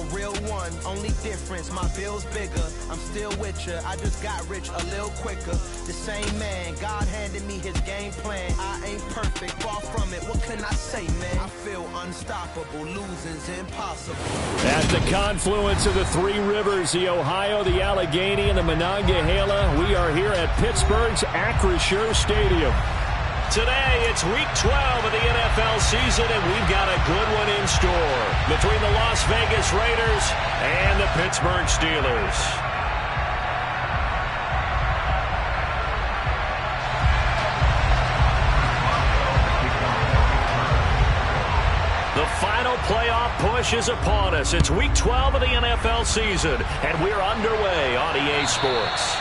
a real one, only difference, my bill's bigger. I'm still with you, I just got rich a little quicker. The same man, God handed me his game plan. I ain't perfect, far from it, what can I say, man? I feel unstoppable, losing's impossible. At the confluence of the three rivers, the Ohio, the Allegheny, and the Monongahela, we are here at Pittsburgh's Acrisure Stadium. Today, it's Week 12 of the NFL season, and we've got a good one in store between the Las Vegas Raiders and the Pittsburgh Steelers. The final playoff push is upon us. It's Week 12 of the NFL season, and we're underway on EA Sports.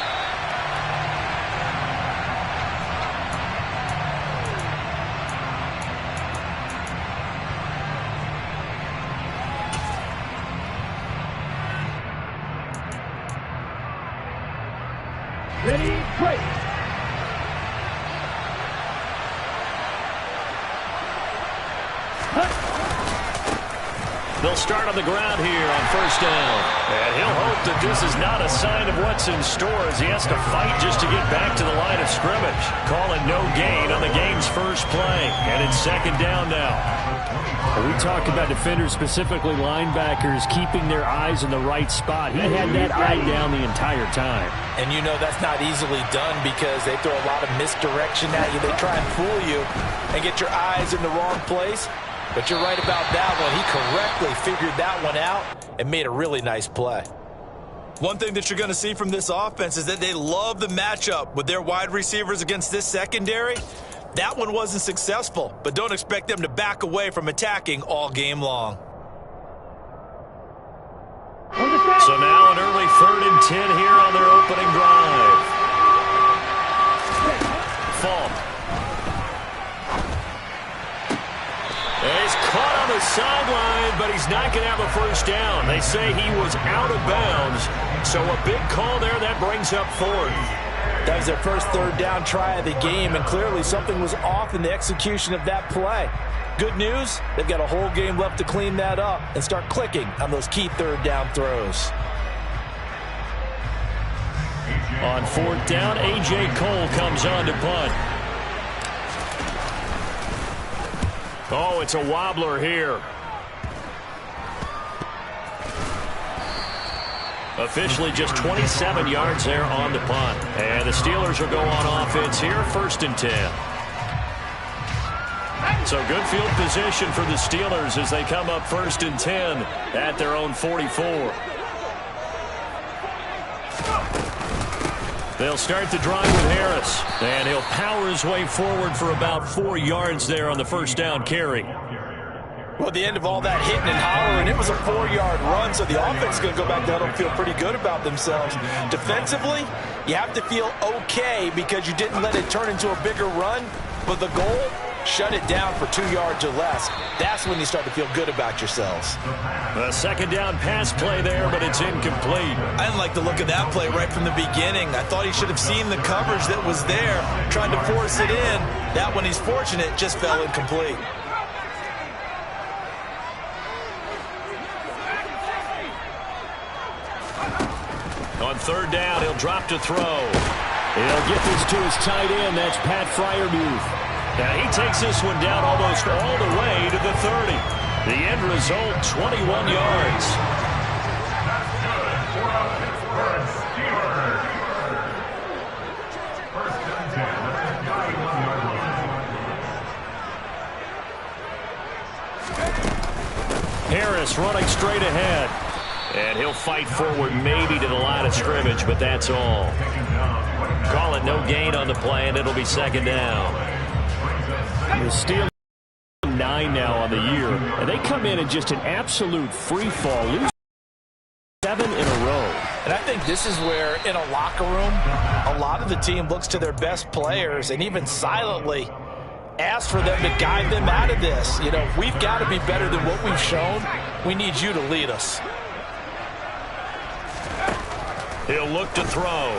Ready, break. They'll start on the ground here on first down. And he'll hope that this is not a sign of what's in store as he has to fight just to get back to the line of scrimmage. Calling no gain on the game's first play. And it's second down now. We talked about defenders, specifically linebackers, keeping their eyes in the right spot. He had that eye down the entire time. And you know that's not easily done because they throw a lot of misdirection at you. They try and fool you and get your eyes in the wrong place. But you're right about that one. He correctly figured that one out and made a really nice play. One thing that you're going to see from this offense is that they love the matchup with their wide receivers against this secondary. That one wasn't successful, but don't expect them to back away from attacking all game long. So now an early 3rd and 10 here on their opening drive. Fall. He's caught on the sideline, but he's not going to have a first down. They say he was out of bounds, so a big call there that brings up 4th. That was their first 3rd down try of the game, and clearly something was off in the execution of that play. Good news, they've got a whole game left to clean that up and start clicking on those key 3rd down throws. On 4th down, A.J. Cole comes on to punt. Oh, it's a wobbler here. Officially just 27 yards there on the punt. And the Steelers will go on offense here, 1st and 10. So good field position for the Steelers as they come up 1st and 10 at their own 44. They'll start the drive with Harris. And he'll power his way forward for about 4 yards there on the first down carry. Well, at the end of all that hitting and hollering, it was a 4-yard run, so the offense is going to go back down and feel pretty good about themselves. Defensively, you have to feel okay because you didn't let it turn into a bigger run, but the goal, shut it down for 2 yards or less. That's when you start to feel good about yourselves. A second down pass play there, but it's incomplete. I didn't like the look of that play right from the beginning. I thought he should have seen the coverage that was there, tried to force it in. That one, he's fortunate, just fell incomplete. On 3rd down, he'll drop to throw. He'll get this to his tight end. That's Pat Freiermuth. Now he takes this one down almost all the way to the 30. The end result, 21 yards. Harris running straight ahead. And he'll fight forward maybe to the line of scrimmage, but that's all. Call it no gain on the play, and it'll be second down. The Steelers 9 now on the year, and they come in just an absolute free fall. Lose 7 in a row. And I think this is where, in a locker room, a lot of the team looks to their best players and even silently ask for them to guide them out of this. You know, we've got to be better than what we've shown. We need you to lead us. He'll look to throw.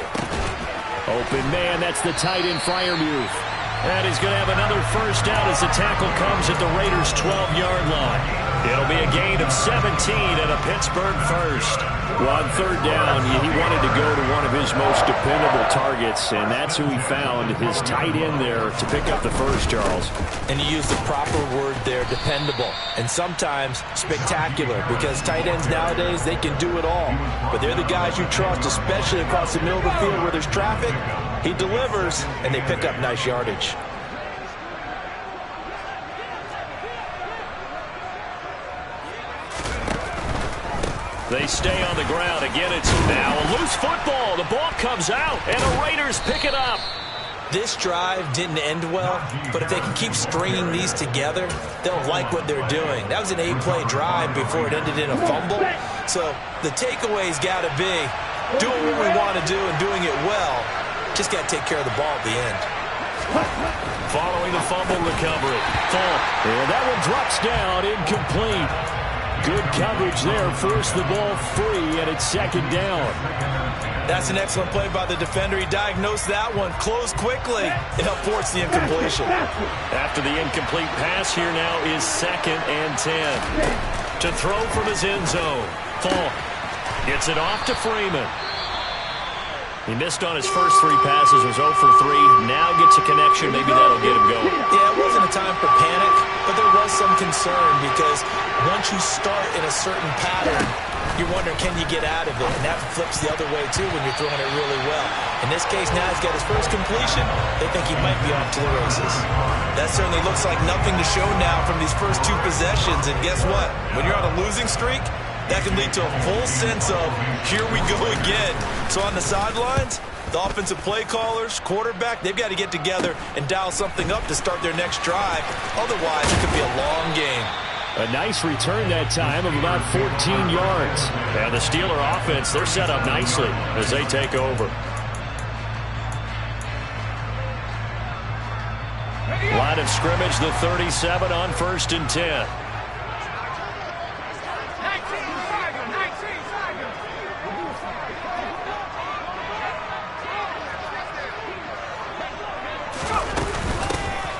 Open man, that's the tight end Freiermuth. And he's going to have another first down as the tackle comes at the Raiders' 12-yard line. It'll be a gain of 17 and a Pittsburgh first. Well, on third down, he wanted to go to one of his most dependable targets, and that's who he found, his tight end there, to pick up the first, Charles. And you used the proper word there, dependable, and sometimes spectacular, because tight ends nowadays, they can do it all. But they're the guys you trust, especially across the middle of the field where there's traffic. He delivers, and they pick up nice yardage. They stay on the ground. Again, it's now a loose football. The ball comes out, and the Raiders pick it up. This drive didn't end well, but if they can keep stringing these together, they'll like what they're doing. That was an 8-play drive before it ended in a fumble. So the takeaway's got to be doing what we want to do and doing it well. Just got to take care of the ball at the end. Following the fumble recovery. And that one drops down, incomplete. Good coverage there, forced the ball free, and it's second down. That's an excellent play by the defender. He diagnosed that one, closed quickly, and helped force the incompletion. After the incomplete pass, here now is 2nd and 10. To throw from his end zone. Falk gets it off to Freeman. He missed on his first 3 passes, was 0 for 3. Now gets a connection. Maybe that'll get him going. Yeah, it wasn't a time for panic, but there was some concern because once you start in a certain pattern, you're wondering, can you get out of it? And that flips the other way, too, when you're throwing it really well. In this case, now he's got his first completion. They think he might be off to the races. That certainly looks like nothing to show now from these first 2 possessions. And guess what? When you're on a losing streak, that can lead to a full sense of, here we go again. So on the sidelines, the offensive play callers, quarterback, they've got to get together and dial something up to start their next drive. Otherwise, it could be a long game. A nice return that time of about 14 yards. And the Steeler offense, they're set up nicely as they take over. Line of scrimmage, the 37 on 1st and 10.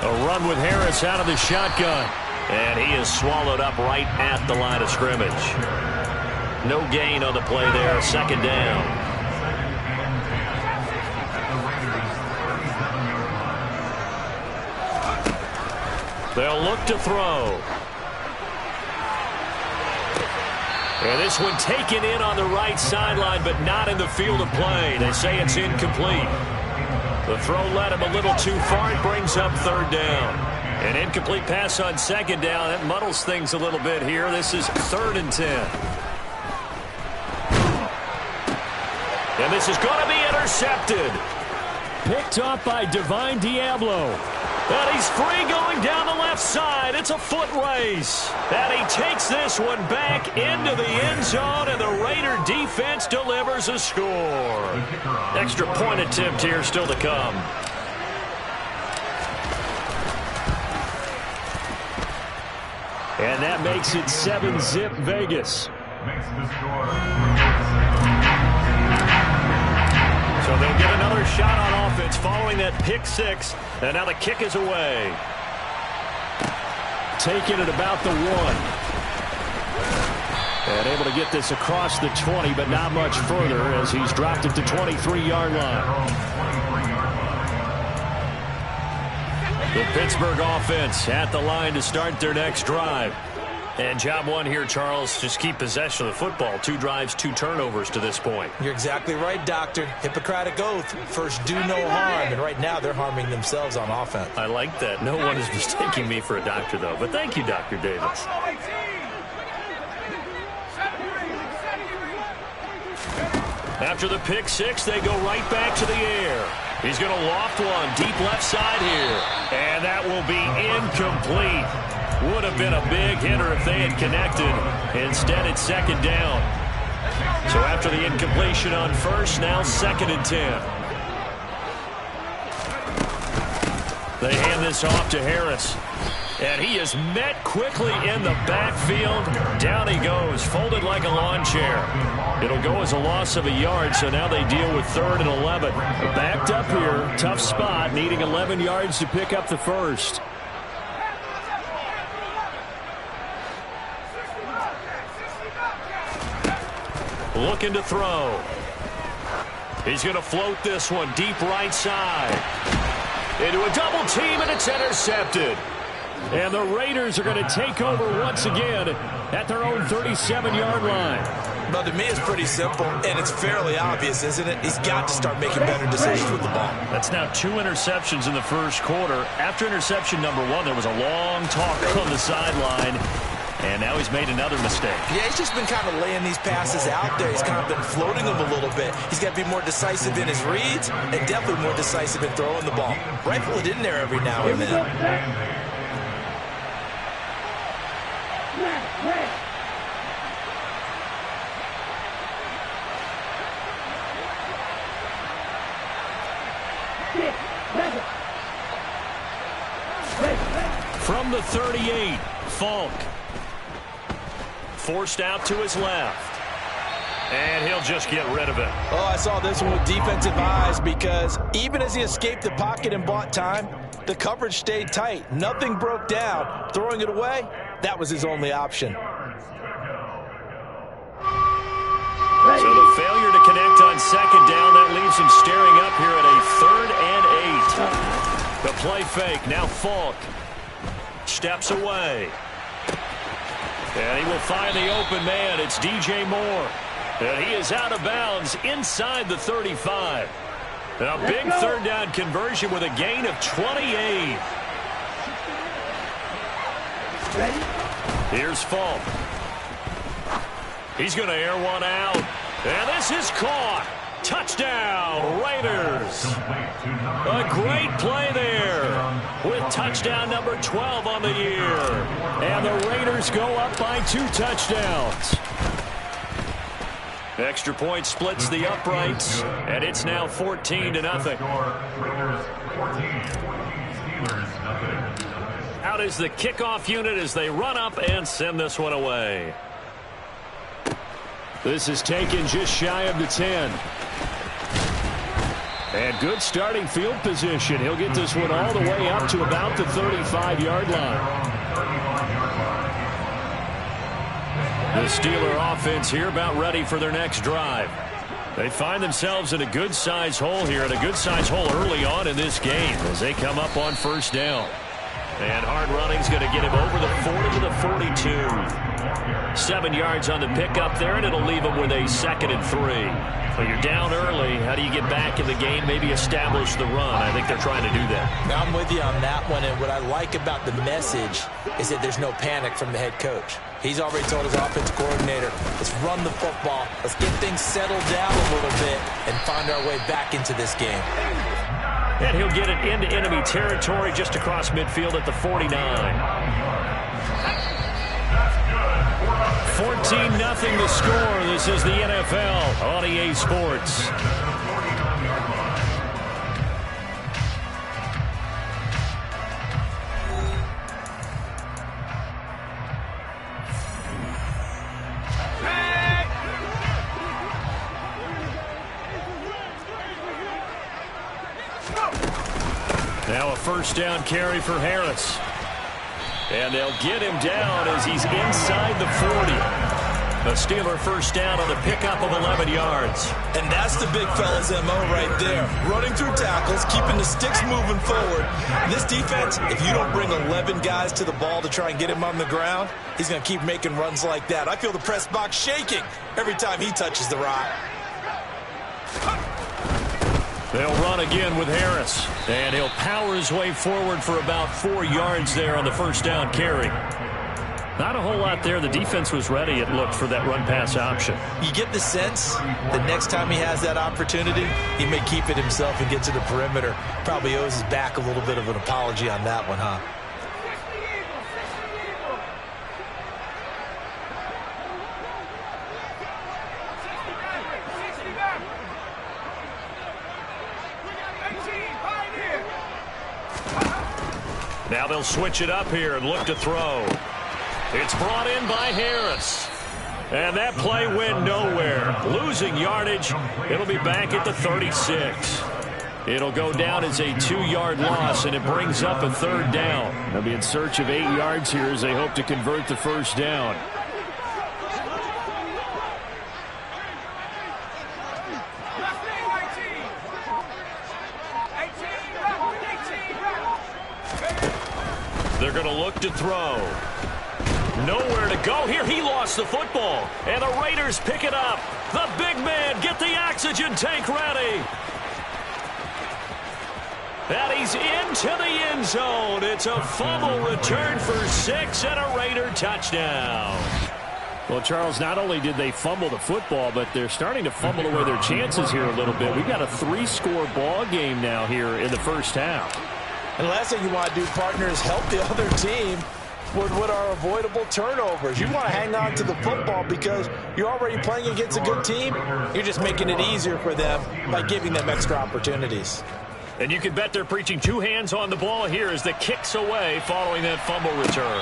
A run with Harris out of the shotgun. And he is swallowed up right at the line of scrimmage. No gain on the play there. 2nd down. They'll look to throw. And this one taken in on the right sideline, but not in the field of play. They say it's incomplete. The throw led him a little too far. It brings up 3rd down. An incomplete pass on 2nd down. That muddles things a little bit here. This is 3rd and 10. And this is going to be intercepted. Picked off by Divine Diablo. And he's free going down the left side. It's a foot race. And he takes this one back into the end zone, and the Raider defense delivers a score. Extra point attempt here still to come. And that makes it 7-zip Vegas. So they'll get another shot on offense following that pick 6. And now the kick is away. Taking it about the 1. And able to get this across the 20, but not much further as he's dropped it to 23-yard line. The Pittsburgh offense at the line to start their next drive. And job 1 here, Charles, just keep possession of the football. 2 drives, 2 turnovers to this point. You're exactly right, Doctor. Hippocratic oath. First, do no harm. And right now, they're harming themselves on offense. I like that. No one is mistaking me for a doctor, though. But thank you, Dr. Davis. After the pick 6, they go right back to the air. He's going to loft one deep left side here. And that will be incomplete. Would have been a big hitter if they had connected. Instead, it's 2nd down. So after the incompletion on 1st, now 2nd and 10. They hand this off to Harris. And he is met quickly in the backfield. Down he goes, folded like a lawn chair. It'll go as a loss of a yard, so now they deal with 3rd and 11. Backed up here, tough spot, needing 11 yards to pick up the first. looking to throw. He's going to float this one deep right side. Into a double team, and it's intercepted. And the Raiders are going to take over once again at their own 37-yard line. Well, to me, it's pretty simple, and it's fairly obvious, isn't it? He's got to start making better decisions with the ball. That's now 2 interceptions in the first quarter. After interception number 1, there was a long talk on the sideline, and now he's made another mistake. Yeah, he's just been kind of laying these passes out there. He's kind of been floating them a little bit. He's got to be more decisive in his reads and definitely more decisive in throwing the ball. Rifle it in there every now and then. From the 38, Falk. Forced out to his left. And he'll just get rid of it. Oh, I saw this one with defensive eyes because even as he escaped the pocket and bought time, the coverage stayed tight. Nothing broke down. Throwing it away, that was his only option. So the failure to connect on second down, that leaves him staring up here at a 3rd and 8. The play fake, now Falk. Steps away. And he will find the open man. It's DJ Moore. And he is out of bounds inside the 35. A big 3rd down conversion with a gain of 28. Here's Falk. He's going to air one out. And this is caught. Touchdown, Raiders. A great play there with touchdown number 12 on the year. And the Raiders go up by 2 touchdowns. Extra point splits the uprights, and it's now 14-0. Out is the kickoff unit as they run up and send this one away. This is taken just shy of the 10. And good starting field position. He'll get this one all the way up to about the 35-yard line. The Steeler offense here about ready for their next drive. They find themselves in a good-sized hole here, and a good-sized hole early on in this game as they come up on 1st down. And hard running's going to get him over the 40 to the 42. 7 yards on the pickup there, and it'll leave him with a 2nd and 3. So you're down early. How do you get back in the game, maybe establish the run? I think they're trying to do that. Now, I'm with you on that one, and what I like about the message is that there's no panic from the head coach. He's already told his offensive coordinator, let's run the football, let's get things settled down a little bit and find our way back into this game. And he'll get it into enemy territory just across midfield at the 49. 14-0 the score. This is the NFL on EA Sports. Now a 1st down carry for Harris. And they'll get him down as he's inside the 40. The Steeler 1st down on the pickup of 11 yards. And that's the big fella's MO right there. Running through tackles, keeping the sticks moving forward. This defense, if you don't bring 11 guys to the ball to try and get him on the ground, he's going to keep making runs like that. I feel the press box shaking every time he touches the rock. They'll run again with Harris. And he'll power his way forward for about 4 yards there on the 1st down carry. Not a whole lot there. The defense was ready, it looked, for that run-pass option. You get the sense that next time he has that opportunity, he may keep it himself and get to the perimeter. Probably owes his back a little bit of an apology on that one, huh? Now they'll switch it up here and look to throw. It's brought in by Harris. And that play went nowhere. Losing yardage. It'll be back at the 36. It'll go down as a 2-yard loss, and it brings up a 3rd down. They'll be in search of 8 yards here as they hope to convert the 1st down. They're going to look to throw. Nowhere to go here. He lost the football. And the Raiders pick it up. The big man, get the oxygen tank ready. And he's into the end zone. It's a fumble return for 6 and a Raider touchdown. Well, Charles, not only did they fumble the football, but they're starting to fumble away their chances here a little bit. We've got a 3-score ball game now here in the first half. And the last thing you want to do, partner, is help the other team with what are avoidable turnovers. You want to hang on to the football because you're already playing against a good team. You're just making it easier for them by giving them extra opportunities. And you can bet they're preaching 2 hands on the ball here as the kick's away following that fumble return.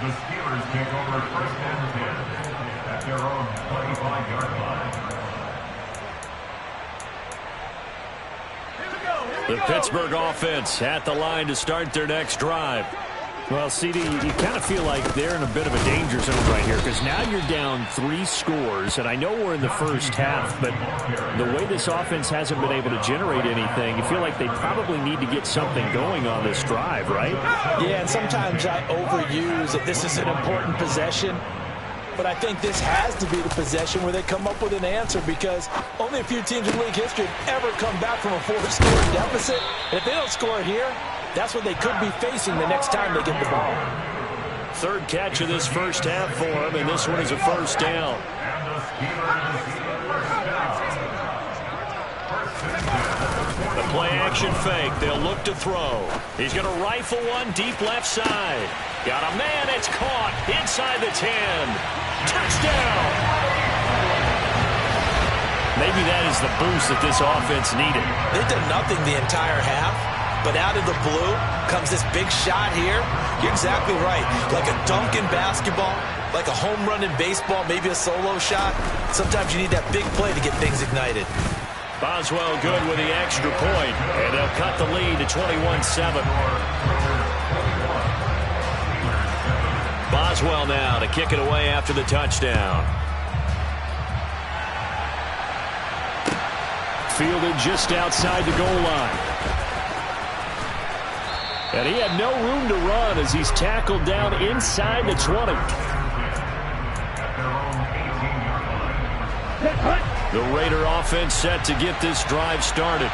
The Steelers take over 1st and 10 at their own 25-yard line. The Pittsburgh offense at the line to start their next drive. Well, CD, you kind of feel like they're in a bit of a danger zone right here because now you're down 3 scores, and I know we're in the first half, but the way this offense hasn't been able to generate anything, you feel like they probably need to get something going on this drive, right? Yeah, and sometimes I overuse that this is an important possession, but I think this has to be the possession where they come up with an answer because only a few teams in league history have ever come back from a 4-score deficit. And if they don't score here, that's what they could be facing the next time they get the ball. 3rd catch of this first half for him, and this one is a first down. The play-action fake. They'll look to throw. He's going to rifle one deep left side. Got a man. It's caught inside the 10. Touchdown! Maybe that is the boost that this offense needed. They've done nothing the entire half. But out of the blue comes this big shot here. You're exactly right. Like a dunk in basketball, like a home run in baseball, maybe a solo shot. Sometimes you need that big play to get things ignited. Boswell good with the extra point, and they'll cut the lead to 21-7. Boswell now to kick it away after the touchdown. Fielded just outside the goal line. And he had no room to run as he's tackled down inside the 20. The Raider offense set to get this drive started.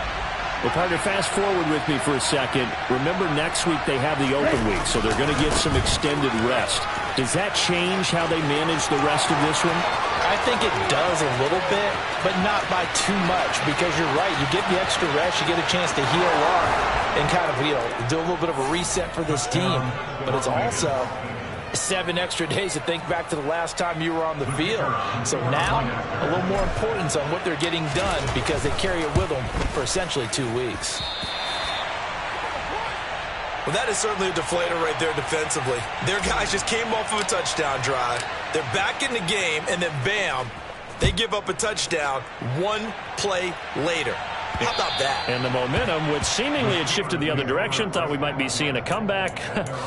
Well, partner, fast forward with me for a second. Remember, next week they have the open week, so they're going to get some extended rest. Does that change how they manage the rest of this one? I think it does a little bit, but not by too much, because you're right. You get the extra rest, you get a chance to heal up and kind of, do a little bit of a reset for this team. But it's also 7 extra days to think back to the last time you were on the field. So now, a little more importance on what they're getting done because they carry it with them for essentially 2 weeks. Well, that is certainly a deflator right there defensively. Their guys just came off of a touchdown drive. They're back in the game, and then bam, they give up a touchdown 1 play later. How about that? And the momentum, which seemingly had shifted the other direction, thought we might be seeing a comeback.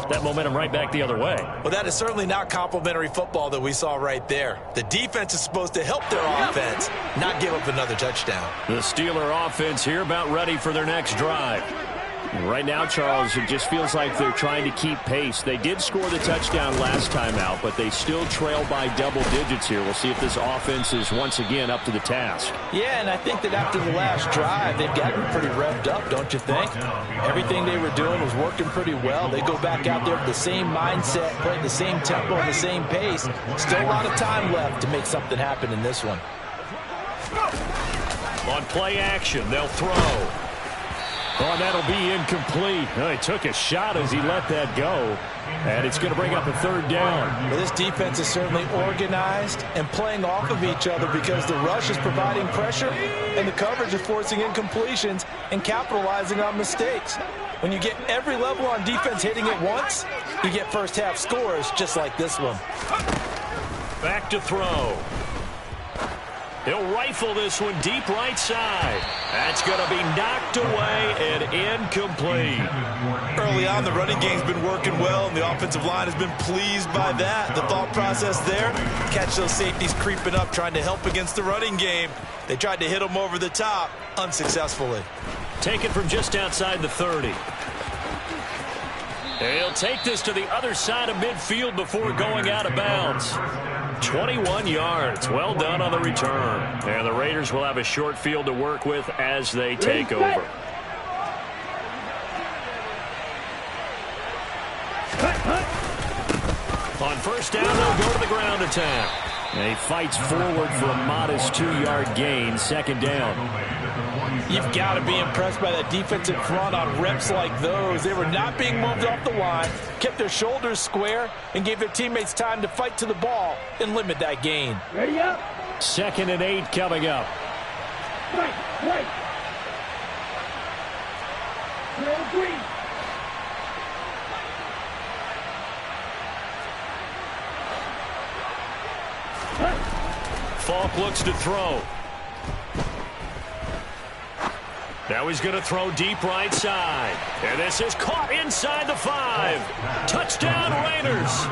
That momentum right back the other way. Well, that is certainly not complimentary football that we saw right there. The defense is supposed to help their offense, not give up another touchdown. The Steeler offense here about ready for their next drive. Right now, Charles, it just feels like they're trying to keep pace. They did score the touchdown last time out, but they still trail by double digits here. We'll see if this offense is once again up to the task. Yeah, and I think that after the last drive, they've gotten pretty revved up, don't you think? Everything they were doing was working pretty well. They go back out there with the same mindset, play the same tempo, and the same pace. Still a lot of time left to make something happen in this one. On play action, they'll throw. Oh, that'll be incomplete. Oh, he took a shot as he let that go. And it's going to bring up a 3rd down. Well, this defense is certainly organized and playing off of each other because the rush is providing pressure and the coverage is forcing incompletions and capitalizing on mistakes. When you get every level on defense hitting at once, you get first half scores just like this one. Back to throw. He'll rifle this one deep right side. That's going to be knocked away and incomplete. Early on, the running game's been working well, and the offensive line has been pleased by that. The thought process there, catch those safeties creeping up, trying to help against the running game. They tried to hit them over the top, unsuccessfully. Taken from just outside the 30. He'll take this to the other side of midfield before going out of bounds. 21 yards. Well done on the return. And the Raiders will have a short field to work with as they take over. On first down, they'll go to the ground attack. And he fights forward for a modest 2-yard gain. Second down. You've got to be impressed by that defensive front on reps like those. They were not being moved off the line, kept their shoulders square, and gave their teammates time to fight to the ball and limit that gain. Ready up. 2nd and 8 coming up. Right. Green. Falk looks to throw. Now he's going to throw deep right side. And this is caught inside the 5. Touchdown, Raiders.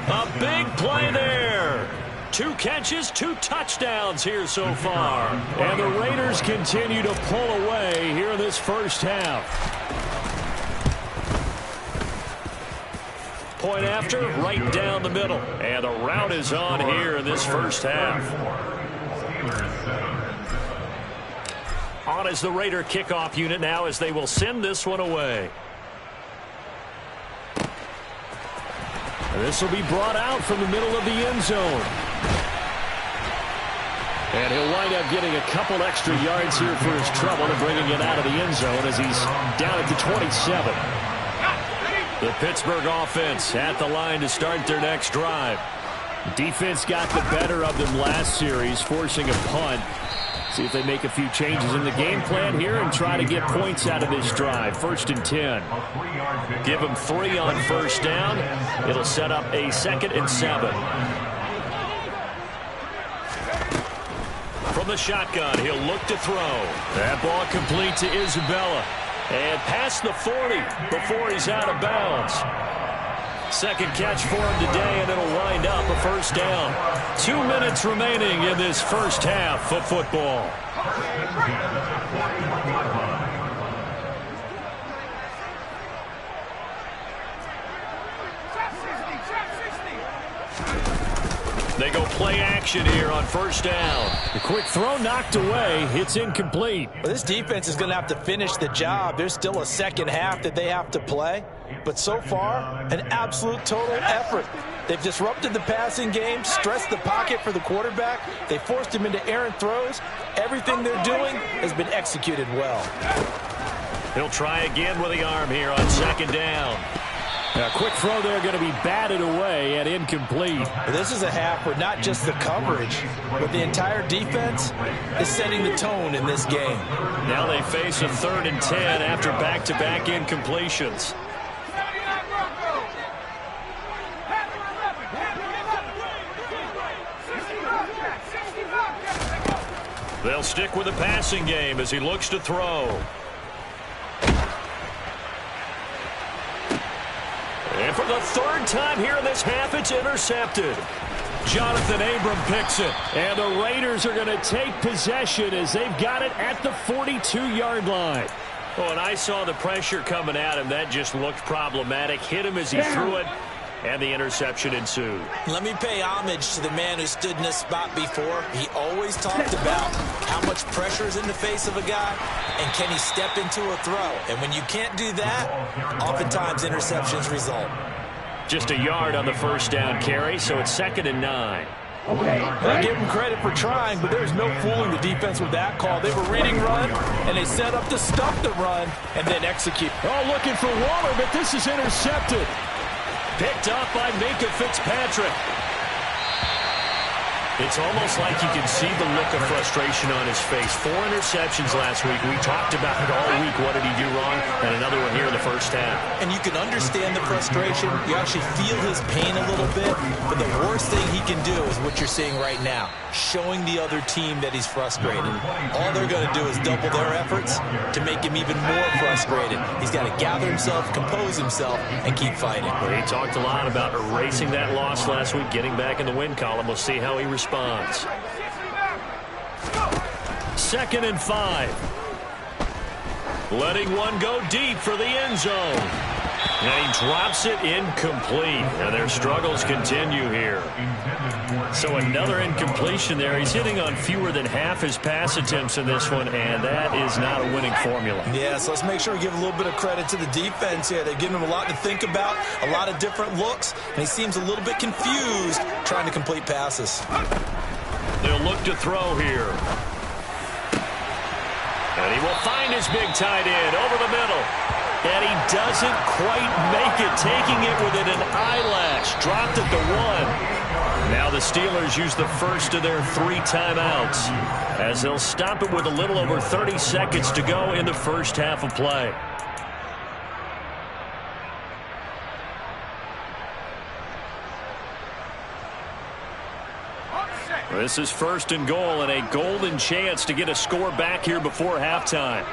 A big play there. 2 catches, 2 touchdowns here so far. And the Raiders continue to pull away here in this first half. Point after, right down the middle. And the route is on here in this first half. On is the Raider kickoff unit now as they will send this one away. This will be brought out from the middle of the end zone. And he'll wind up getting a couple extra yards here for his trouble and bringing it out of the end zone as he's down at the 27. The Pittsburgh offense at the line to start their next drive. Defense got the better of them last series, forcing a punt. See if they make a few changes in the game plan here and try to get points out of this drive. 1st and 10. Give them 3 on first down. It'll set up a 2nd and 7. From the shotgun, he'll look to throw. That ball complete to Isabella. And past the 40 before he's out of bounds. 2nd catch for him today, and it'll wind up a first down. 2 minutes remaining in this first half of football. They go play action here on first down. The quick throw knocked away. It's incomplete. Well, this defense is going to have to finish the job. There's still a second half that they have to play. But so far, an absolute total effort. They've disrupted the passing game, stressed the pocket for the quarterback. They forced him into errant throws. Everything they're doing has been executed well. He'll try again with the arm here on 2nd down. A quick throw there going to be batted away and incomplete. This is a half where not just the coverage, but the entire defense is setting the tone in this game. Now they face a 3rd and 10 after back-to-back incompletions. They'll stick with the passing game as he looks to throw. And for the 3rd time here in this half, it's intercepted. Jonathan Abram picks it. And the Raiders are going to take possession as they've got it at the 42-yard line. Oh, and I saw the pressure coming at him. That just looked problematic. Hit him as he threw it, and the interception ensued. Let me pay homage to the man who stood in this spot before. He always talked about how much pressure is in the face of a guy, and can he step into a throw. And when you can't do that, oftentimes interceptions result. Just a yard on the first down carry, so it's 2nd and 9. I give him credit for trying, but there's no fooling the defense with that call. They were reading run, and they set up to stop the run and then execute. Oh, looking for Waller, but this is intercepted. Picked up by Minkah Fitzpatrick. It's almost like you can see the look of frustration on his face. 4 interceptions last week. We talked about it all week. What did he do wrong? And another one here in the first half. And you can understand the frustration. You actually feel his pain a little bit. But the worst thing he can do is what you're seeing right now, showing the other team that he's frustrated. All they're going to do is double their efforts to make him even more frustrated. He's got to gather himself, compose himself, and keep fighting. Well, he talked a lot about erasing that loss last week, getting back in the win column. We'll see how he responds. 2nd and 5. Letting one go deep for the end zone. And he drops it incomplete. And their struggles continue here. So another incompletion there. He's hitting on fewer than half his pass attempts in this one, and that is not a winning formula. Yeah, so let's make sure we give a little bit of credit to the defense here. They've given him a lot to think about, a lot of different looks, and he seems a little bit confused trying to complete passes. They'll look to throw here. And he will find his big tight end over the middle. And he doesn't quite make it, taking it within an eyelash. Dropped at the 1. Now the Steelers use the first of their 3 timeouts as they'll stop it with a little over 30 seconds to go in the first half of play. This is 1st and goal and a golden chance to get a score back here before halftime.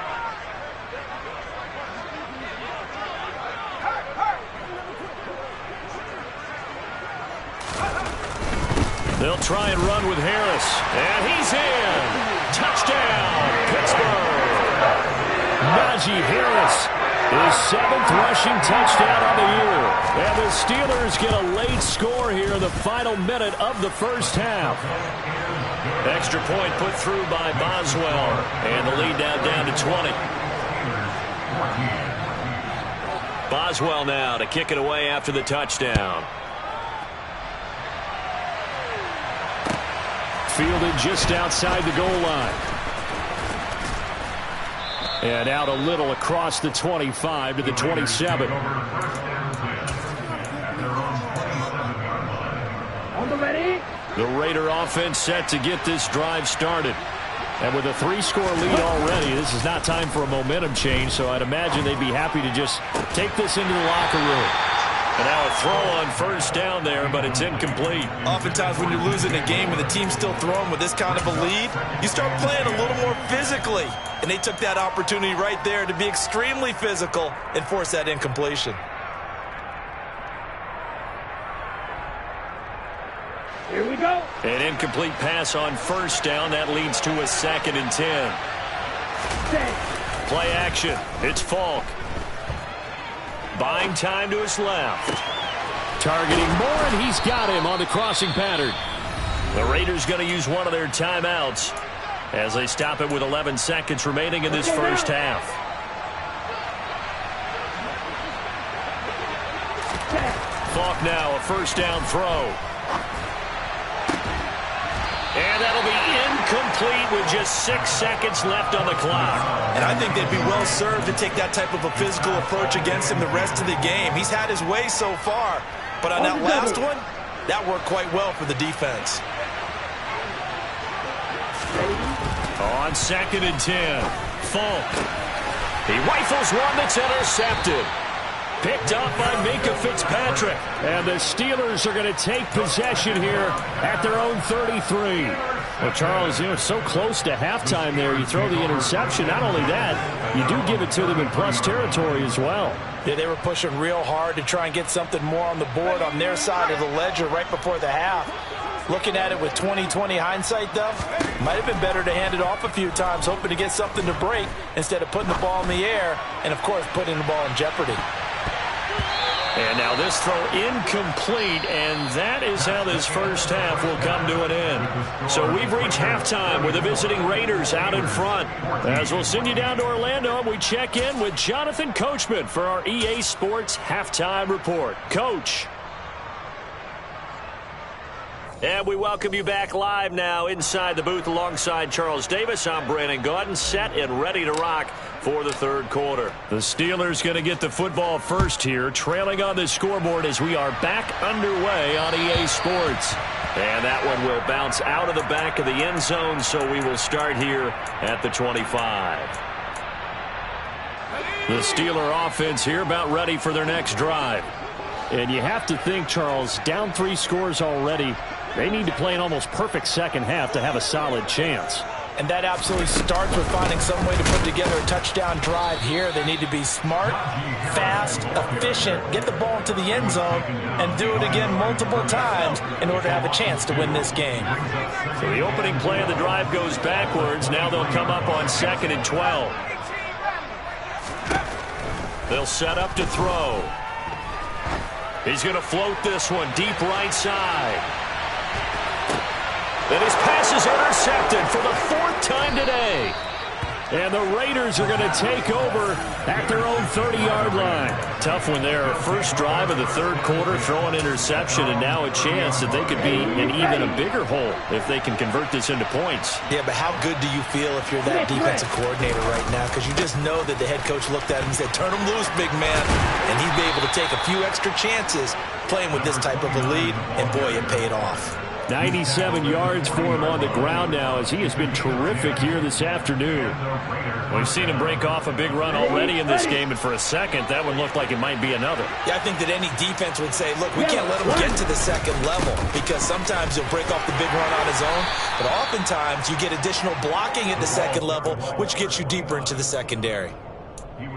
They'll try and run with Harris. And he's in. Touchdown, Pittsburgh. Najee Harris, his 7th rushing touchdown on the year. And the Steelers get a late score here in the final minute of the first half. Extra point put through by Boswell. And the lead now down to 20. Boswell now to kick it away after the touchdown. Fielded just outside the goal line. And out a little across the 25 to the 27. The Raider offense set to get this drive started. And with a 3-score lead already, this is not time for a momentum change, so I'd imagine they'd be happy to just take this into the locker room. And now a throw on first down there, but it's incomplete. Oftentimes when you're losing a game and the team's still throwing with this kind of a lead, you start playing a little more physically. And they took that opportunity right there to be extremely physical and force that incompletion. Here we go. An incomplete pass on first down. That leads to a 2nd and 10. Play action. It's Falk. Buying time to his left. Targeting Moore, and he's got him on the crossing pattern. The Raiders going to use one of their timeouts as they stop it with 11 seconds remaining in this first half. Falk now, a first down throw. And that'll be incomplete with just 6 seconds left on the clock. And I think they'd be well served to take that type of a physical approach against him the rest of the game. He's had his way so far, but on that last one, that worked quite well for the defense. On 2nd and 10, Falk. He rifles one that's intercepted. Picked up by Minkah Fitzpatrick. And the Steelers are going to take possession here at their own 33. Well, Charles, it's so close to halftime there. You throw the interception. Not only that, you do give it to them in plus territory as well. Yeah, they were pushing real hard to try and get something more on the board on their side of the ledger right before the half. Looking at it with 20/20 hindsight, though, might have been better to hand it off a few times, hoping to get something to break instead of putting the ball in the air and, of course, putting the ball in jeopardy. And now this throw incomplete, and that is how this first half will come to an end. So we've reached halftime with the visiting Raiders out in front. As we'll send you down to Orlando, we check in with Jonathan Coachman for our EA Sports Halftime Report. Coach. And we welcome you back live now inside the booth alongside Charles Davis. I'm Brandon Gaudin, set and ready to rock for the third quarter. The Steelers going to get the football first here, trailing on the scoreboard as we are back underway on EA Sports. And that one will bounce out of the back of the end zone, so we will start here at the 25. The Steeler offense here about ready for their next drive. And you have to think, Charles, down 3 scores already. They need to play an almost perfect second half to have a solid chance. And that absolutely starts with finding some way to put together a touchdown drive here. They need to be smart, fast, efficient, get the ball into the end zone, and do it again multiple times in order to have a chance to win this game. So the opening play of the drive goes backwards. Now they'll come up on 2nd and 12. They'll set up to throw. He's going to float this one deep right side. And his pass is intercepted for the 4th time today. And the Raiders are going to take over at their own 30-yard line. Tough one there. First drive of the 3rd quarter, throw an interception, and now a chance that they could be in even a bigger hole if they can convert this into points. Yeah, but how good do you feel if you're that defensive coordinator right now? Because you just know that the head coach looked at him and said, turn him loose, big man. And he'd be able to take a few extra chances playing with this type of a lead, and boy, it paid off. 97 yards for him on the ground now as he has been terrific here this afternoon. We've seen him break off a big run already in this game, and for a second, that one looked like it might be another. Yeah, I think that any defense would say, look, we can't let him get to the 2nd level because sometimes he'll break off the big run on his own, but oftentimes you get additional blocking at the 2nd level, which gets you deeper into the secondary.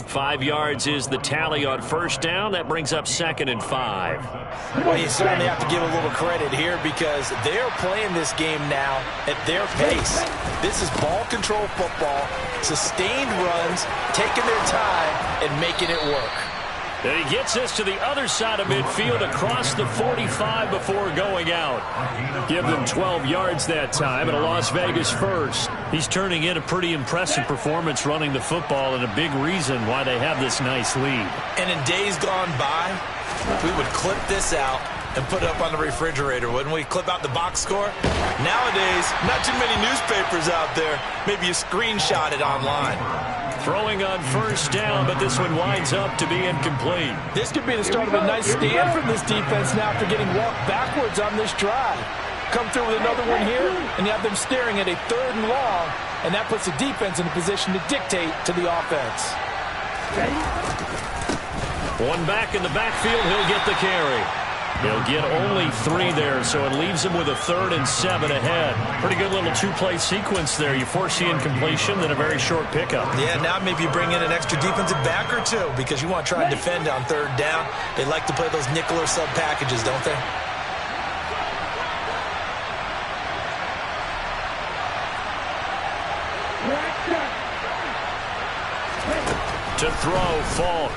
5 yards is the tally on 1st down. That brings up 2nd and 5. Well, you certainly have to give a little credit here because they're playing this game now at their pace. This is ball control football, sustained runs, taking their time, and making it work. And he gets this to the other side of midfield across the 45 before going out. Give them 12 yards that time and a Las Vegas first. He's turning in a pretty impressive performance running the football and a big reason why they have this nice lead. And in days gone by, we would clip this out and put it up on the refrigerator, wouldn't we? Clip out the box score. Nowadays, not too many newspapers out there. Maybe you screenshot it online. Throwing on 1st down, but this one winds up to be incomplete. This could be the start of a nice stand from this defense now after getting walked backwards on this drive. Come through with another one here, and you have them staring at a 3rd and long, and that puts the defense in a position to dictate to the offense. One back in the backfield, he'll get the carry. He'll get only 3 there, so it leaves him with a 3rd and 7 ahead. Pretty good little 2-play sequence there. You force the incompletion, then a very short pickup. Yeah, now maybe you bring in an extra defensive back or 2 because you want to try and defend on 3rd down. They like to play those nickel or sub packages, don't they? To throw, Falk.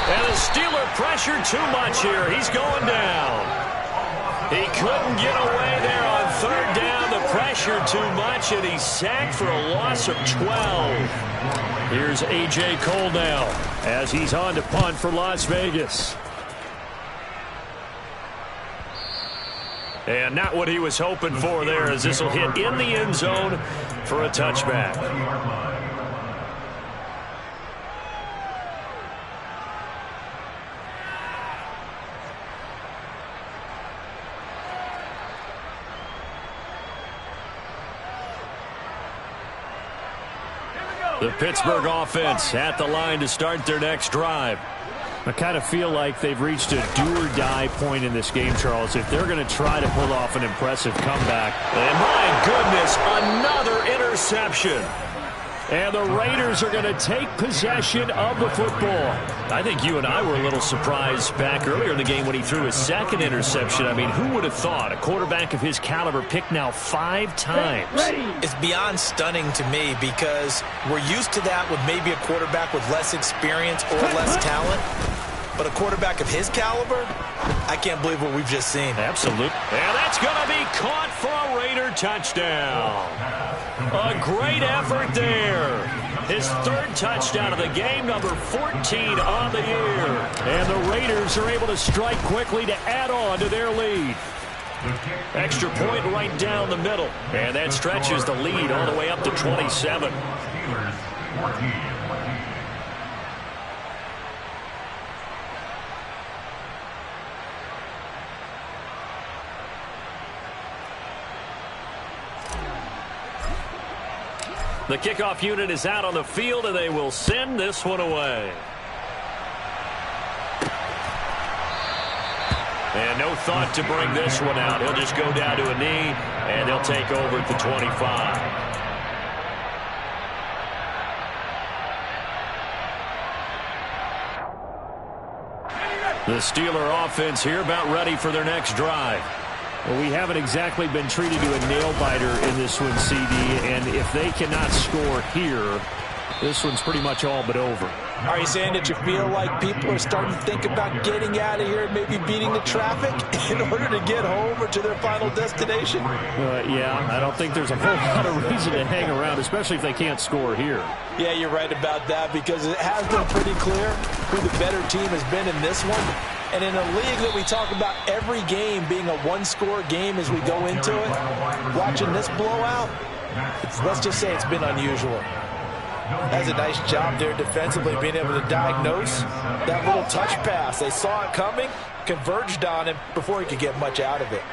And the Steeler pressure too much here. He's going down. He couldn't get away there on 3rd down. The pressure too much, and he's sacked for a loss of 12. Here's A.J. Cole now as he's on to punt for Las Vegas. And not what he was hoping for there, as this will hit in the end zone for a touchback. The Pittsburgh offense at the line to start their next drive. I kind of feel like they've reached a do-or-die point in this game, Charles, if they're going to try to pull off an impressive comeback. And my goodness, another interception. And the Raiders are going to take possession of the football. I think you and I were a little surprised back earlier in the game when he threw his 2nd interception. I mean, who would have thought a quarterback of his caliber picked now 5 times? It's beyond stunning to me because we're used to that with maybe a quarterback with less experience or less talent. But a quarterback of his caliber, I can't believe what we've just seen. Absolutely. And that's going to be caught for a Raider touchdown. A great effort there. His 3rd touchdown of the game, number 14 on the year. And the Raiders are able to strike quickly to add on to their lead. Extra point right down the middle. And that stretches the lead all the way up to 27. The kickoff unit is out on the field, and they will send this one away. And no thought to bring this one out. He'll just go down to a knee, and they'll take over at the 25. The Steeler offense here about ready for their next drive. Well, we haven't exactly been treated to a nail-biter in this one, CD, and if they cannot score here, this one's pretty much all but over. Are you saying that you feel like people are starting to think about getting out of here and maybe beating the traffic in order to get home or to their final destination? Yeah, I don't think there's a whole lot of reason to hang around, especially if they can't score here. Yeah, you're right about that, because it has been pretty clear who the better team has been in this one. And in a league that we talk about every game being a one-score game as we go into it, watching this blowout, let's just say it's been unusual. That's a nice job there defensively, being able to diagnose that little touch pass. They saw it coming, converged on him before he could get much out of it.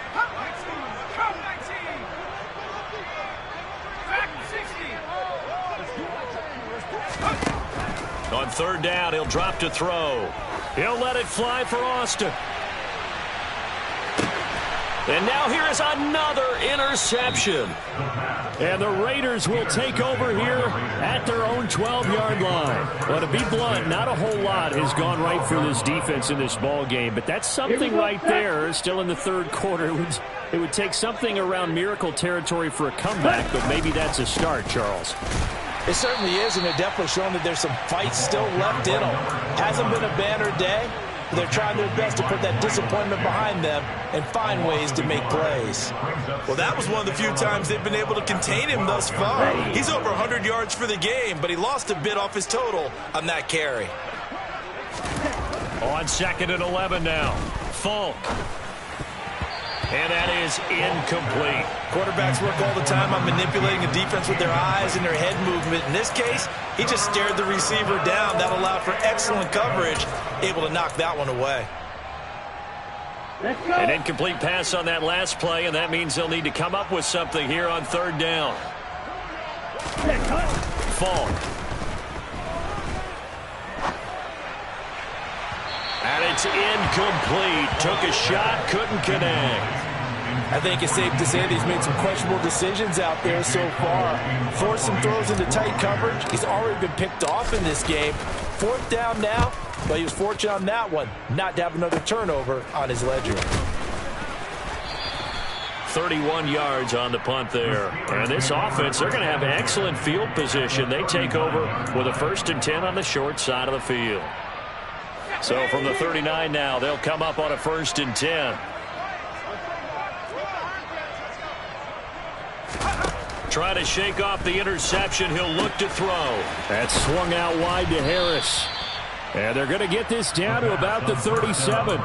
On third down, he'll drop to throw. He'll let it fly for Austin. And now here is another interception. And the Raiders will take over here at their own 12-yard line. Well, to be blunt, not a whole lot has gone right for this defense in this ball game, but that's something right there. Still in the third quarter, it would take something around miracle territory for a comeback, but maybe that's a start, Charles. It certainly is, and they're definitely showing that there's some fight still left in them. Hasn't been a banner day. They're trying their best to put that disappointment behind them and find ways to make plays. Well, that was one of the few times they've been able to contain him thus far. He's over 100 yards for the game, but he lost a bit off his total on that carry. On 2nd and 11 now. Falk. And that is incomplete. Quarterbacks work all the time on manipulating a defense with their eyes and their head movement. In this case, he just stared the receiver down. That allowed for excellent coverage, able to knock that one away. An incomplete pass on that last play, and that means they'll need to come up with something here on third down. Falk. And it's incomplete. Took a shot, couldn't connect. I think it's safe to say that he's made some questionable decisions out there so far. Forced some throws into tight coverage. He's already been picked off in this game. Fourth down now, but he was fortunate on that one not to have another turnover on his ledger. 31 yards on the punt there. And this offense, they're going to have excellent field position. They take over with a 1st and 10 on the short side of the field. So from the 39 now, they'll come up on a 1st and 10. Trying to shake off the interception. He'll look to throw. That's swung out wide to Harris. And they're going to get this down to about the 37.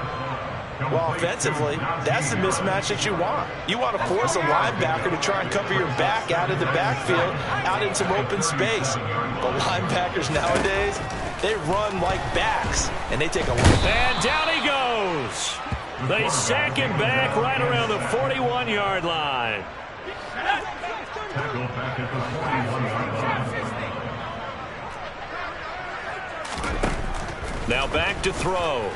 Well, offensively, that's the mismatch that you want. You want to force a linebacker to try and cover your back out of the backfield, out in some open space. But linebackers nowadays, they run like backs, and they take a look. And down he goes. They sack him back right around the 41-yard line. Now back to throw.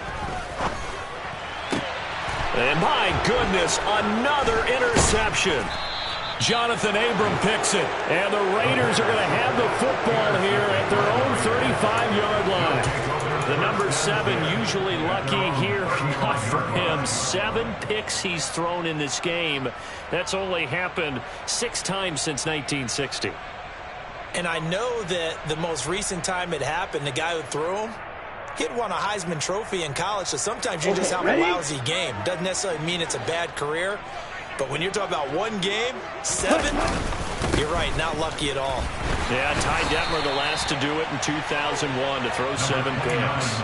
And my goodness, another interception. Jonathan Abram picks it. And the Raiders are going to have the football here at their own 35-yard line. The number 7 usually lucky here. Not for him. 7 picks he's thrown in this game. That's only happened 6 times since 1960. And I know that the most recent time it happened, the guy who threw him, he had won a Heisman Trophy in college, so sometimes you just have a lousy game. Doesn't necessarily mean it's a bad career, but when you're talking about one game, 7, you're right, not lucky at all. Yeah, Ty Detmer the last to do it in 2001 to throw 7 picks.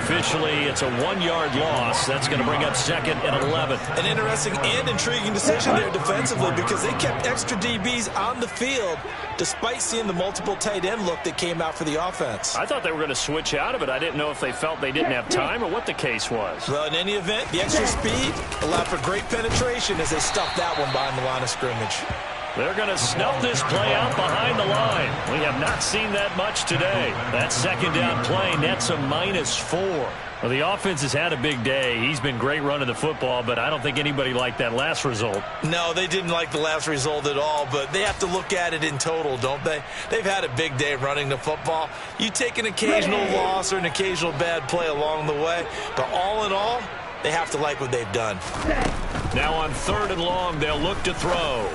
Officially, it's a 1-yard loss. That's going to bring up 2nd and 11. An interesting and intriguing decision there defensively, because they kept extra DBs on the field despite seeing the multiple tight end look that came out for the offense. I thought they were going to switch out of it. I didn't know if they felt they didn't have time or what the case was. Well, in any event, the extra speed allowed for great penetration as they stuffed that one behind the line of scrimmage. They're going to snuff this play out behind the line. We have not seen that much today. That 2nd down play nets a -4. Well, the offense has had a big day. He's been great running the football, but I don't think anybody liked that last result. No, they didn't like the last result at all, but they have to look at it in total, don't they? They've had a big day running the football. You take an occasional loss or an occasional bad play along the way, but all in all, they have to like what they've done. Now on 3rd and long, they'll look to throw.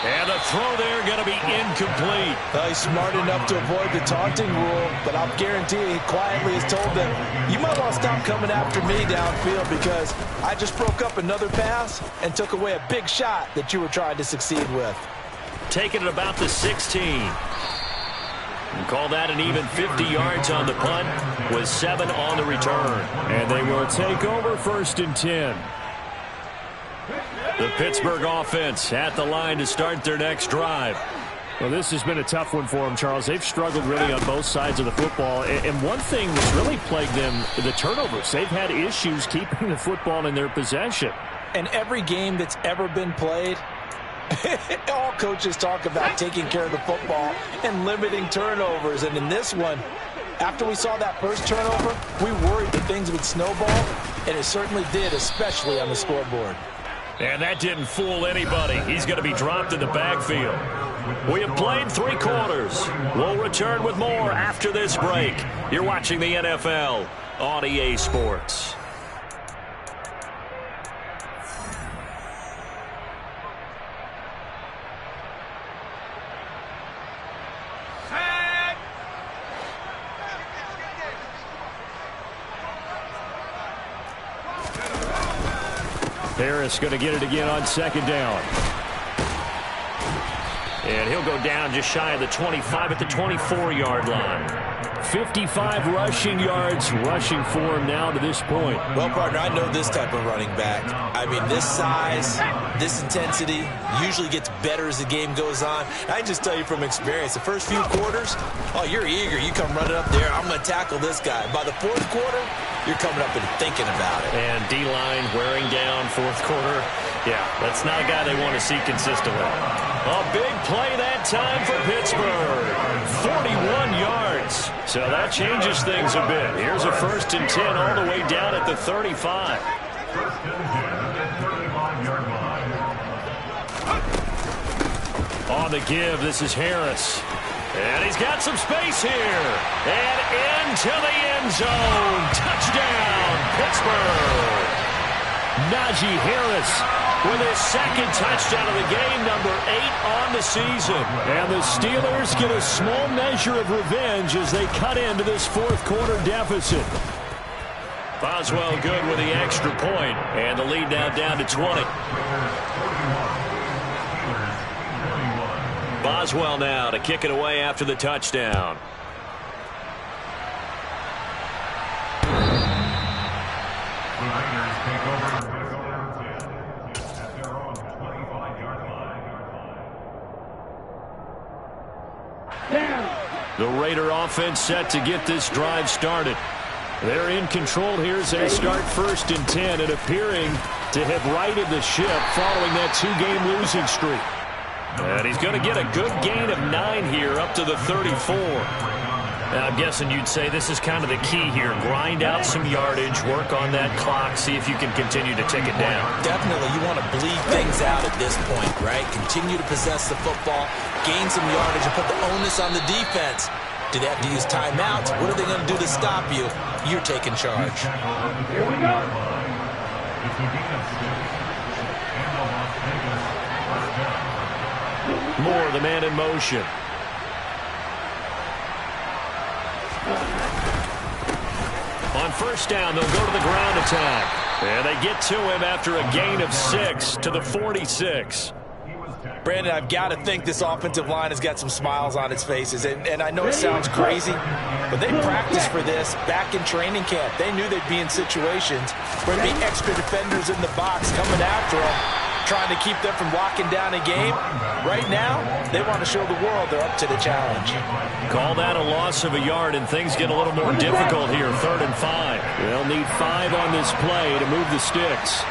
And the throw there going to be incomplete. He's smart enough to avoid the taunting rule, but I'll guarantee he quietly has told them, you might want to stop coming after me downfield because I just broke up another pass and took away a big shot that you were trying to succeed with. Taking it about the 16. And call that an even 50 yards on the punt with 7 on the return. And they will take over 1st and 10. The Pittsburgh offense at the line to start their next drive. Well, this has been a tough one for them, Charles. They've struggled really on both sides of the football. And one thing that's really plagued them, the turnovers. They've had issues keeping the football in their possession. And every game that's ever been played, all coaches talk about taking care of the football and limiting turnovers. And in this one, after we saw that first turnover, we worried that things would snowball, and it certainly did, especially on the scoreboard. And that didn't fool anybody. He's going to be dropped in the backfield. We have played 3 quarters. We'll return with more after this break. You're watching the NFL on EA Sports. Harris going to get it again on 2nd down. And he'll go down just shy of the 25 at the 24-yard line. 55 rushing yards rushing for him now to this point. Well, partner, I know this type of running back. I mean, this size, this intensity usually gets better as the game goes on. I can just tell you from experience, the first few quarters, oh, you're eager. You come running up there, I'm going to tackle this guy. By the 4th quarter, you're coming up and thinking about it. And D-line wearing down 4th quarter. Yeah, that's not a guy they want to see consistently. A big play that time for Pittsburgh. 41 yards. So that changes things a bit. Here's a 1st and 10 all the way down at the 35. 1st and 10 at the 35-yard line. On the give, this is Harris. And he's got some space here. And into the end zone. Touchdown, Pittsburgh. Najee Harris with his 2nd touchdown of the game, number 8 on the season. And the Steelers get a small measure of revenge as they cut into this 4th quarter deficit. Boswell good with the extra point, and the lead now down to 20. Boswell now to kick it away after the touchdown. The Raider offense set to get this drive started. They're in control here as they start 1st and 10 and appearing to have righted the ship following that 2-game losing streak. And he's going to get a good gain of 9 here up to the 34. I'm guessing you'd say this is kind of the key here. Grind out some yardage, work on that clock, see if you can continue to tick it down. Definitely, you want to bleed things out at this point, right? Continue to possess the football, gain some yardage, and put the onus on the defense. Do they have to use timeouts? What are they going to do to stop you? You're taking charge. Here we go. Moore, the man in motion. On 1st down, they'll go to the ground attack. And they get to him after a gain of 6 to the 46. Brandon, I've got to think this offensive line has got some smiles on its faces. And I know it sounds crazy, but they practiced for this back in training camp. They knew they'd be in situations where there'd be extra defenders in the box coming after them, trying to keep them from locking down a game. Right now, they want to show the world they're up to the challenge. Call that a loss of a yard, and things get a little more difficult here. 3rd and 5. They'll need 5 on this play to move the sticks.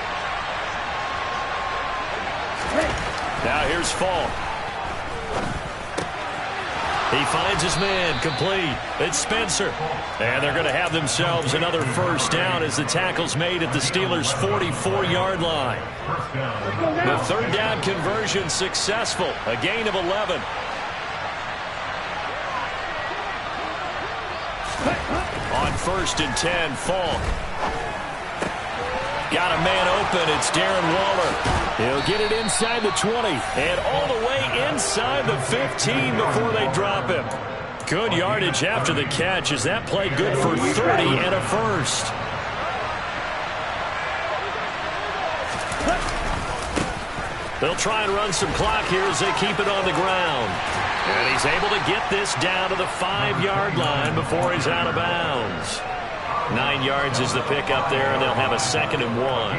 Now here's Falk. He finds his man, complete. It's Spencer. And they're going to have themselves another 1st down as the tackle's made at the Steelers' 44-yard line. The 3rd down conversion successful, a gain of 11. On 1st and 10, Falk. Got a man open. It's Darren Waller. He'll get it inside the 20 and all the way inside the 15 before they drop him. Good yardage after the catch as that play good for 30 and a first. They'll try and run some clock here as they keep it on the ground. And he's able to get this down to the 5-yard line before he's out of bounds. 9 yards is the pick up there, and they'll have a 2nd and 1.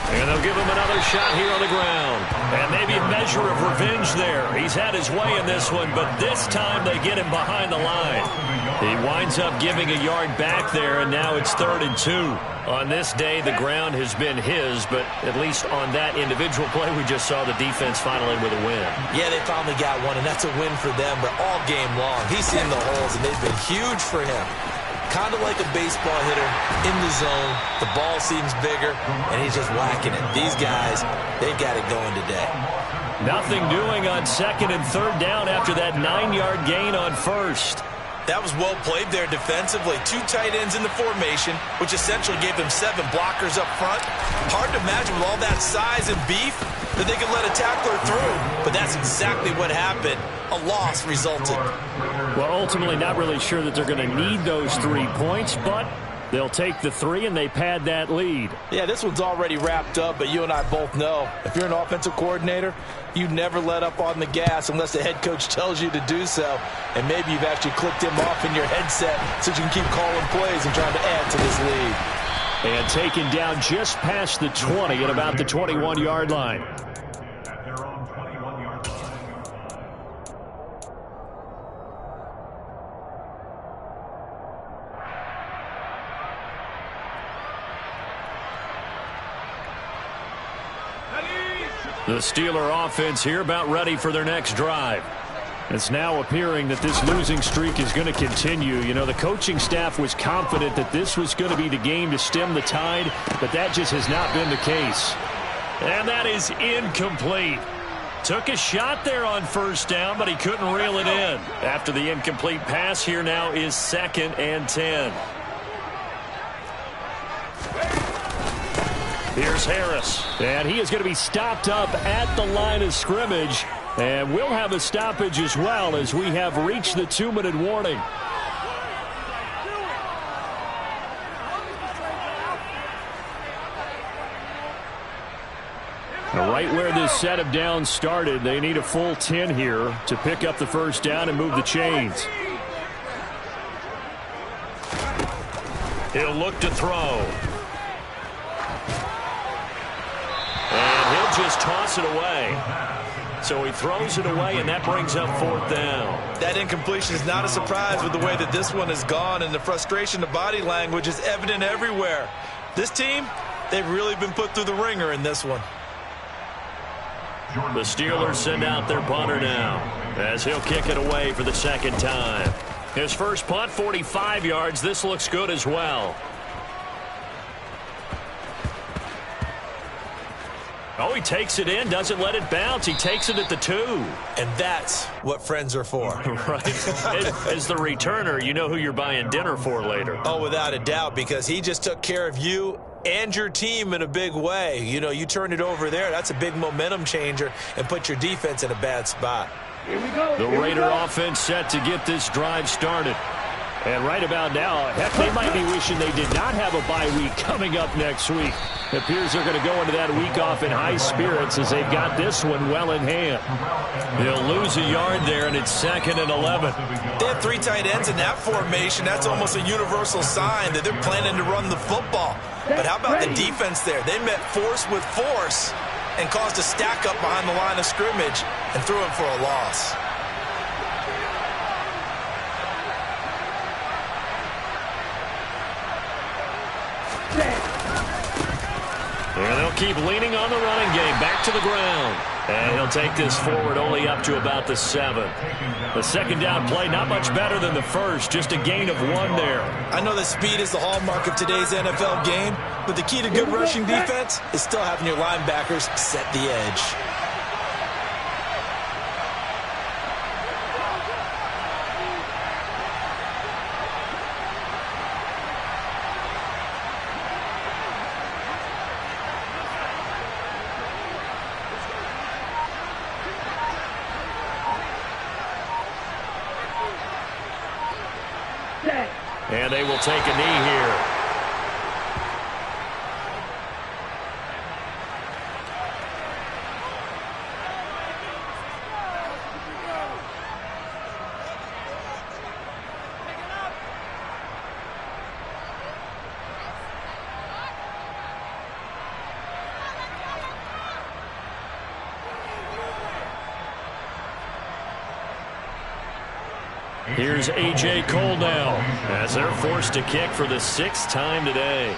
And they'll give him another shot here on the ground. And maybe a measure of revenge there. He's had his way in this one, but this time they get him behind the line. He winds up giving a yard back there, and now it's 3rd and 2. On this day, the ground has been his, but at least on that individual play, we just saw the defense finally with a win. Yeah, they finally got one, and that's a win for them, but all game long, he's seen the holes, and they've been huge for him. Kind of like a baseball hitter in the zone. The ball seems bigger, and he's just whacking it. These guys, they've got it going today. Nothing doing on 2nd and 3rd down after that 9-yard gain on 1st. That was well played there defensively. 2 tight ends in the formation, which essentially gave them 7 blockers up front. Hard to imagine with all that size and beef that they could let a tackler through. But that's exactly what happened. A loss resulted. Well, ultimately not really sure that they're going to need those 3 points, but they'll take the 3 and they pad that lead. Yeah, this one's already wrapped up, but you and I both know if you're an offensive coordinator, you never let up on the gas unless the head coach tells you to do so. And maybe you've actually clicked him off in your headset so you can keep calling plays and trying to add to this lead. And taken down just past the 20 at about the 21-yard line. The Steeler offense here about ready for their next drive. It's now appearing that this losing streak is going to continue. You know, the coaching staff was confident that this was going to be the game to stem the tide, but that just has not been the case. And that is incomplete. Took a shot there on 1st down, but he couldn't reel it in. After the incomplete pass, here now is 2nd and 10. Here's Harris. And he is going to be stopped up at the line of scrimmage. And we'll have a stoppage as well as we have reached the 2-minute warning. Right where this set of downs started, they need a full 10 here to pick up the 1st down and move the chains. He'll look to throw. And he'll just toss it away. So he throws it away, and that brings up 4th down. That incompletion is not a surprise with the way that this one has gone, and the frustration, the body language is evident everywhere. This team, they've really been put through the ringer in this one. The Steelers send out their punter now as he'll kick it away for the 2nd time. His first punt, 45 yards. This looks good as well. Oh, he takes it in, doesn't let it bounce. He takes it at the 2. And that's what friends are for. Right. As the returner, you know who you're buying dinner for later. Oh, without a doubt, because he just took care of you and your team in a big way. You know, you turn it over there, that's a big momentum changer, and put your defense in a bad spot. Here we go. The Raider offense set to get this drive started. And right about now, heck, they might be wishing they did not have a bye week coming up next week. It appears they're going to go into that week off in high spirits as they've got this one well in hand. He'll lose a yard there, and it's 2nd and 11. They have 3 tight ends in that formation. That's almost a universal sign that they're planning to run the football. But how about the defense there? They met force with force and caused a stack up behind the line of scrimmage and threw him for a loss. And they'll keep leaning on the running game. Back to the ground. And he'll take this forward only up to about the 7. The 2nd down play, not much better than the first. Just a gain of 1 there. I know that speed is the hallmark of today's NFL game, but the key to good rushing defense is still having your linebackers set the edge. And they will take a knee here. Here's A.J. Cole now as they're forced to kick for the 6th time today.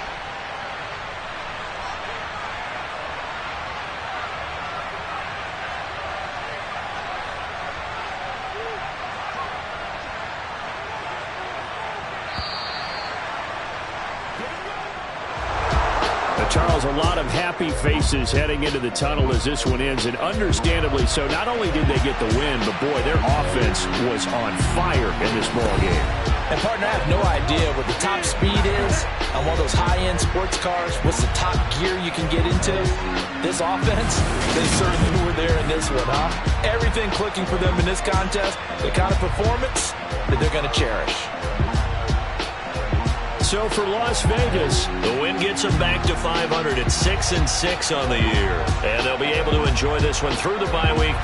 Charles, a lot of happy faces heading into the tunnel as this one ends, and understandably so. Not only did they get the win, but, boy, their offense was on fire in this ball game. And, partner, I have no idea what the top speed is on one of those high-end sports cars. What's the top gear you can get into? This offense, they certainly were there in this one, huh? Everything clicking for them in this contest, the kind of performance that they're going to cherish. So for Las Vegas, the win gets them back to 500 at 6-6 on the year. And they'll be able to enjoy this one through the bye week.